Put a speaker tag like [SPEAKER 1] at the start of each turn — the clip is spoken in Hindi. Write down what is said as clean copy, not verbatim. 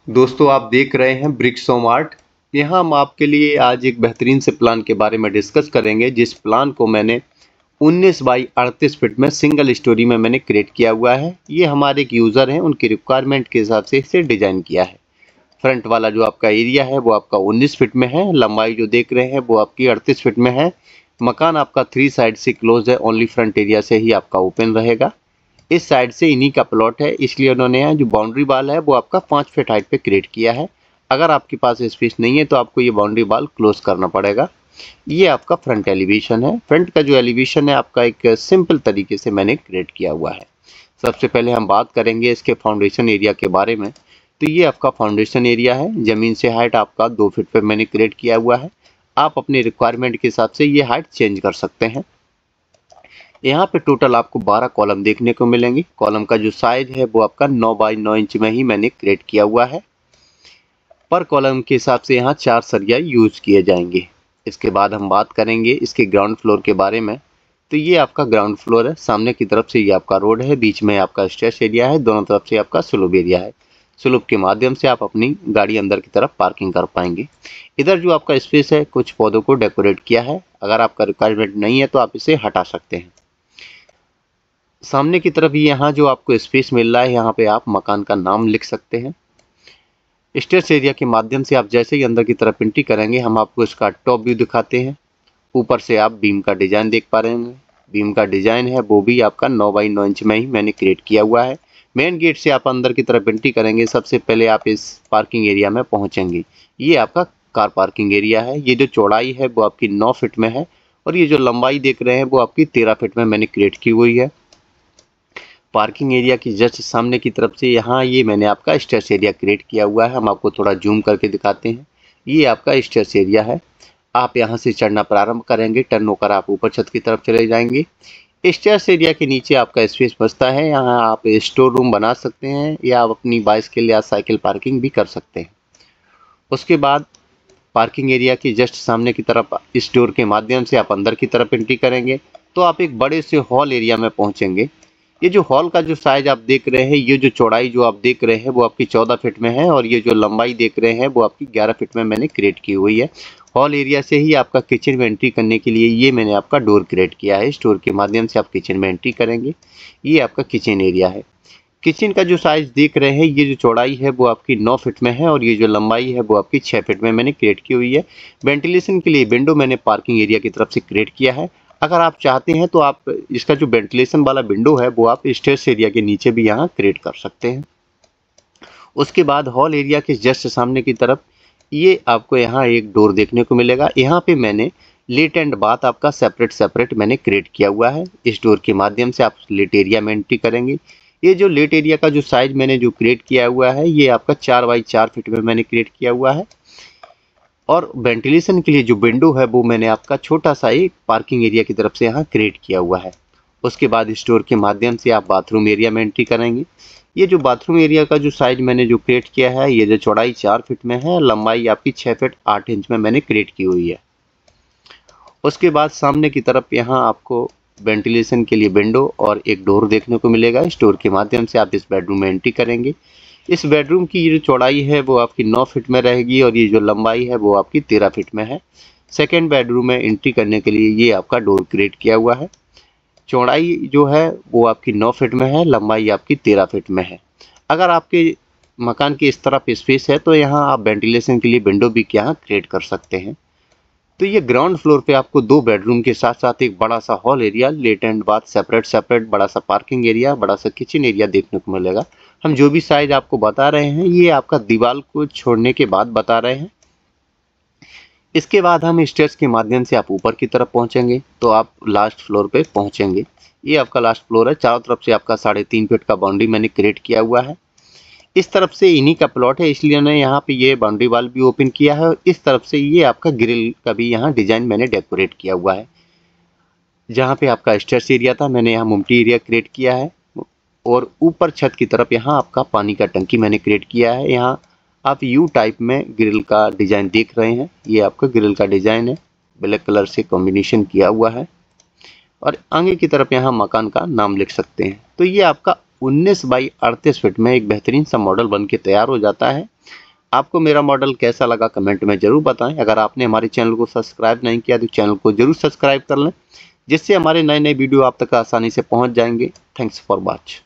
[SPEAKER 1] दोस्तों आप देख रहे हैं ब्रिक्सोमार्ट। यहाँ हम आपके लिए आज एक बेहतरीन से प्लान के बारे में डिस्कस करेंगे, जिस प्लान को मैंने 19 बाई 38 फीट में सिंगल स्टोरी में मैंने क्रिएट किया हुआ है। ये हमारे एक यूज़र हैं, उनकी रिक्वायरमेंट के हिसाब से इसे डिज़ाइन किया है। फ्रंट वाला जो आपका एरिया है वो आपका 19 फीट में है। लंबाई जो देख रहे हैं वो आपकी 38 फीट में है। मकान आपका 3 साइड से क्लोज है, ओनली फ्रंट एरिया से ही आपका ओपन रहेगा। इस साइड से इन्हीं का प्लॉट है, इसलिए उन्होंने यहाँ जो बाउंड्री वाल है वो आपका 5 फीट हाइट पे क्रिएट किया है। अगर आपके पास स्पेस नहीं है तो आपको ये बाउंड्री वाल क्लोज करना पड़ेगा। ये आपका फ्रंट एलिवेशन है। फ्रंट का जो एलिवेशन है आपका एक सिंपल तरीके से मैंने क्रिएट किया हुआ है। सबसे पहले हम बात करेंगे इसके फाउंडेशन एरिया के बारे में। तो ये आपका फाउंडेशन एरिया है। ज़मीन से हाइट आपका 2 फीट पे मैंने क्रिएट किया हुआ है। आप अपनी रिक्वायरमेंट के हिसाब से ये हाइट चेंज कर सकते हैं। यहाँ पे टोटल आपको 12 कॉलम देखने को मिलेंगे। कॉलम का जो साइज है वो आपका 9 बाई 9 इंच में ही मैंने क्रिएट किया हुआ है। पर कॉलम के हिसाब से यहाँ 4 सरिया यूज किए जाएंगे। इसके बाद हम बात करेंगे इसके ग्राउंड फ्लोर के बारे में। तो ये आपका ग्राउंड फ्लोर है। सामने की तरफ से ये आपका रोड है, बीच में आपका स्टेयर्स एरिया है, दोनों तरफ से आपका स्लोप एरिया है। स्लोप के माध्यम से आप अपनी गाड़ी अंदर की तरफ पार्किंग कर पाएंगे। इधर जो आपका स्पेस है, कुछ पौधों को डेकोरेट किया है। अगर आपका रिक्वायरमेंट नहीं है तो आप इसे हटा सकते हैं। सामने की तरफ यहाँ जो आपको स्पेस मिल रहा है, यहाँ पे आप मकान का नाम लिख सकते हैं। स्टेयर्स एरिया के माध्यम से आप जैसे ही अंदर की तरफ एंट्री करेंगे, हम आपको इसका टॉप व्यू दिखाते हैं। ऊपर से आप बीम का डिजाइन देख पा रहे हैं। बीम का डिजाइन है वो भी आपका 9 बाई 9 इंच में ही मैंने क्रिएट किया हुआ है। मेन गेट से आप अंदर की तरफ एंट्री करेंगे, सबसे पहले आप इस पार्किंग एरिया में पहुंचेंगे। ये आपका कार पार्किंग एरिया है। ये जो चौड़ाई है वो आपकी 9 फीट में है और ये जो लंबाई देख रहे हैं वो आपकी 13 फीट में मैंने क्रिएट की हुई है। पार्किंग एरिया की जस्ट सामने की तरफ से यहाँ ये मैंने आपका स्टेयर्स एरिया क्रिएट किया हुआ है। हम आपको थोड़ा जूम करके दिखाते हैं। ये आपका स्टेयर्स एरिया है। आप यहाँ से चढ़ना प्रारंभ करेंगे, टर्न होकर आप ऊपर छत की तरफ चले जाएंगे। स्टेयर्स एरिया के नीचे आपका स्पेस बचता है। यहाँ आप स्टोर रूम बना सकते हैं या आप अपनी बाइसिकल या साइकिल पार्किंग भी कर सकते हैं। उसके बाद पार्किंग एरिया की जस्ट सामने की तरफ इस डोर के माध्यम से आप अंदर की तरफ एंट्री करेंगे तो आप एक बड़े से हॉल एरिया में पहुंचेंगे। ये जो हॉल का जो साइज आप देख रहे हैं, ये जो चौड़ाई जो आप देख रहे हैं वो आपकी 14 फीट में है और ये जो लंबाई देख रहे हैं वो आपकी 11 फीट में मैंने क्रिएट की हुई है। हॉल एरिया से ही आपका किचन में एंट्री करने के लिए ये मैंने आपका डोर क्रिएट किया है। इस डोर के माध्यम से आप किचन में एंट्री करेंगे। ये आपका किचन एरिया है। किचन का जो साइज देख रहे हैं, ये जो चौड़ाई है वो आपकी 9 फीट में है और ये जो लंबाई है वो आपकी 6 फीट में मैंने क्रिएट की हुई है। वेंटिलेशन के लिए विंडो मैंने पार्किंग एरिया की तरफ से क्रिएट किया है। अगर आप चाहते हैं तो आप इसका जो वेंटिलेशन वाला विंडो है वो आप स्टेयर्स एरिया के नीचे भी यहाँ क्रिएट कर सकते हैं। उसके बाद हॉल एरिया के जस्ट सामने की तरफ ये आपको यहाँ एक डोर देखने को मिलेगा। यहाँ पे मैंने लेट एंड बाथ आपका सेपरेट मैंने क्रिएट किया हुआ है। इस डोर के माध्यम से आप लेट एरिया में एंट्री करेंगे। ये जो लेट एरिया का जो साइज मैंने जो क्रिएट किया हुआ है, ये आपका 4 बाई 4 फीट में मैंने क्रिएट किया हुआ है। और वेंटिलेशन के लिए जो विंडो है वो मैंने आपका छोटा सा एक पार्किंग एरिया की तरफ से यहाँ क्रिएट किया हुआ है। उसके बाद इस डोर के माध्यम से आप बाथरूम एरिया में एंट्री करेंगे। ये जो बाथरूम एरिया का जो साइज मैंने जो क्रिएट किया है, ये जो चौड़ाई 4 फीट में है, लंबाई आपकी 6 फीट 8 इंच में मैंने क्रिएट की हुई है। उसके बाद सामने की तरफ यहाँ आपको वेंटिलेशन के लिए विंडो और एक डोर देखने को मिलेगा। इस डोर के माध्यम से आप इस बेडरूम में एंट्री करेंगे। इस बेडरूम की ये जो चौड़ाई है वो आपकी 9 फीट में रहेगी और ये जो लंबाई है वो आपकी 13 फीट में है। सेकेंड बेडरूम में एंट्री करने के लिए ये आपका डोर क्रिएट किया हुआ है। चौड़ाई जो है वो आपकी 9 फीट में है, लंबाई आपकी 13 फीट में है। अगर आपके मकान की इस तरफ स्पेस है तो यहाँ आप वेंटिलेशन के लिए विंडो भी यहाँ क्रिएट कर सकते हैं। तो ये ग्राउंड फ्लोर पे आपको 2 बेडरूम के साथ साथ एक बड़ा सा हॉल एरिया, लेट एंड बाथ सेपरेट, बड़ा सा पार्किंग एरिया, बड़ा सा किचन एरिया देखने को मिलेगा। हम जो भी साइज आपको बता रहे हैं ये आपका दीवार को छोड़ने के बाद बता रहे हैं। इसके बाद हम स्टेयर्स के माध्यम से आप ऊपर की तरफ पहुंचेंगे तो आप लास्ट फ्लोर पे पहुंचेंगे। ये आपका लास्ट फ्लोर है। चारों तरफ से आपका 3.5 फीट का बाउंड्री मैंने क्रिएट किया हुआ है। इस तरफ से इन्हीं का प्लॉट है, इसलिए मैंने यहाँ पे ये बाउंड्री वाल भी ओपन किया है। इस तरफ से ये आपका ग्रिल का भी यहाँ डिजाइन मैंने डेकोरेट किया हुआ है। जहाँ पे आपका स्टेयर्स एरिया था मैंने यहाँ मुमटी एरिया क्रिएट किया है और ऊपर छत की तरफ यहाँ आपका पानी का टंकी मैंने क्रिएट किया है। यहाँ आप यू टाइप में ग्रिल का डिजाइन देख रहे हैं। ये आपका ग्रिल का डिजाइन है, ब्लैक कलर से कॉम्बिनेशन किया हुआ है और आगे की तरफ यहाँ मकान का नाम लिख सकते हैं। तो ये आपका 19 बाई 38 फीट में एक बेहतरीन सा मॉडल बन के तैयार हो जाता है। आपको मेरा मॉडल कैसा लगा कमेंट में ज़रूर बताएं। अगर आपने हमारे चैनल को सब्सक्राइब नहीं किया तो चैनल को ज़रूर सब्सक्राइब कर लें, जिससे हमारे नए नए वीडियो आप तक आसानी से पहुंच जाएंगे। Thanks for watch.